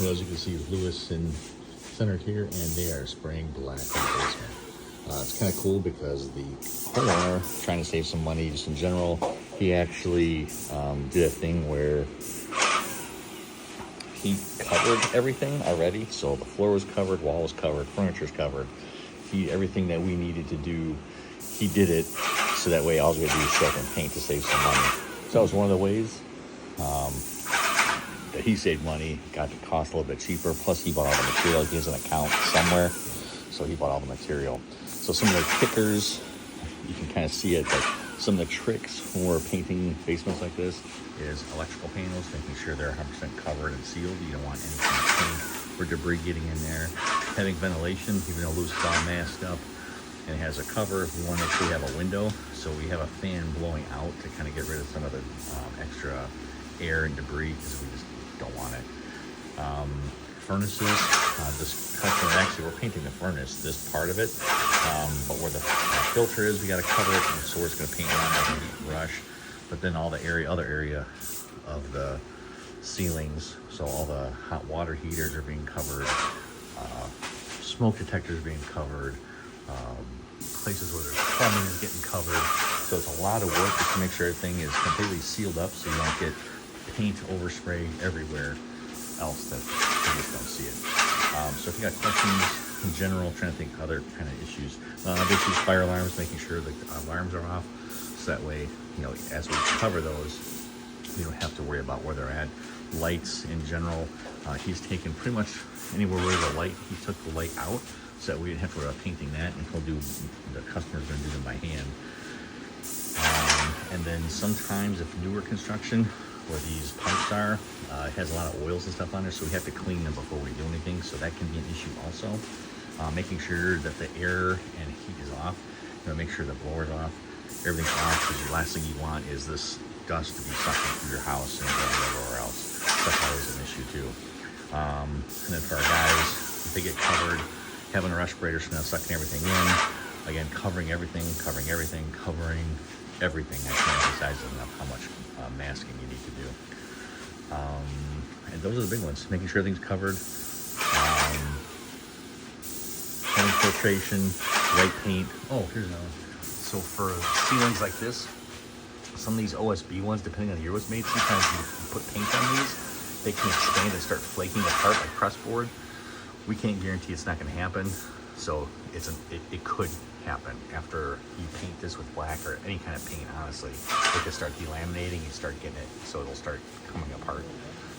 So as you can see, Lewis in centered here, and they are spraying black in the basement. It's kind of cool because the homeowner, trying to save some money just in general, he actually did a thing where he covered everything already. So the floor was covered, wall was covered, furniture's covered. Everything that we needed to do, he did it, so that way all we had to do is show up and paint to save some money. So that was one of the ways that he saved money, got the cost a little bit cheaper, plus he bought all the material. He has an account somewhere, so he bought all the material. So some of the kickers, you can kind of see it, but some of the tricks when we're painting basements like this is electrical panels, making sure they're 100% covered and sealed. You don't want any kind of paint or debris getting in there. Having ventilation, even though Luce is all masked up and it has a cover, we want to make sure we have a window, so we have a fan blowing out to kind of get rid of some of the extra air and debris, because we just don't want it. Furnaces, this customer, actually we're painting the furnace, this part of it, but where the filter is, we got to cover it, and so we're just going to paint around like a heat brush. But then all the other area of the ceilings, so all the hot water heaters are being covered, smoke detectors being covered, places where there's plumbing is getting covered. So it's a lot of work just to make sure everything is completely sealed up, so you don't get paint overspray everywhere else that you just don't see it. So if you got questions in general, trying to think other kind of issues, issues, fire alarms, making sure the alarms are off, so that way, you know, as we cover those, you don't have to worry about where they're at. Lights in general, he's taken pretty much anywhere where there's a light, he took the light out, so that we didn't have to worry about painting that, and the customer's going to do them by hand. And then sometimes if newer construction, where these pipes are, it has a lot of oils and stuff on there, so we have to clean them before we do anything, so that can be an issue also. Making sure that the air and heat is off, you know, make sure the blower's off, everything's off, because the last thing you want is this dust to be sucking through your house and going everywhere else. That's always an issue too. And then for our guys, if they get covered, having a respirator so not sucking everything in. Again, covering everything. I can't emphasize enough how much masking you need to do. And those are the big ones. Making sure everything's covered. Having filtration, white paint. Oh, here's another one. So for ceilings like this, some of these OSB ones, depending on the year it was made, sometimes you put paint on these, they can expand and start flaking apart like press board. We can't guarantee it's not going to happen, so it could happen after you paint this with black or any kind of paint. Honestly, it could start delaminating, you start getting it, so it'll start coming apart.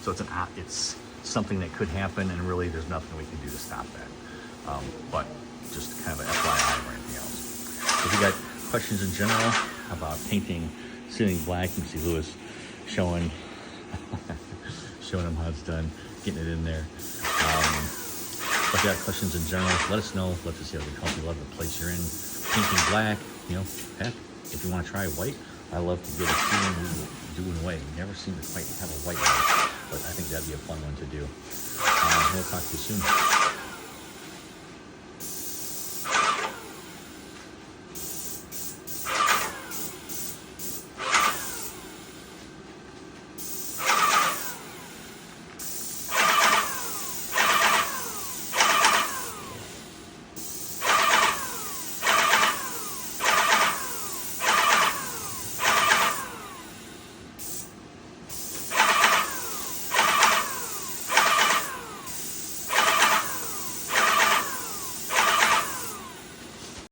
So it's something that could happen, and really there's nothing we can do to stop that. But just kind of an FYI or anything else. If you got questions in general about painting ceiling black, you can see Lewis showing him how it's done, getting it in there. If you got questions in general, let us know. Love to see how we can help you. Love the place you're in. Painting black, you know, heck, if you want to try white, I love to get a ceiling doing white. Never seem to quite have a white one, but I think that'd be a fun one to do. We'll talk to you soon.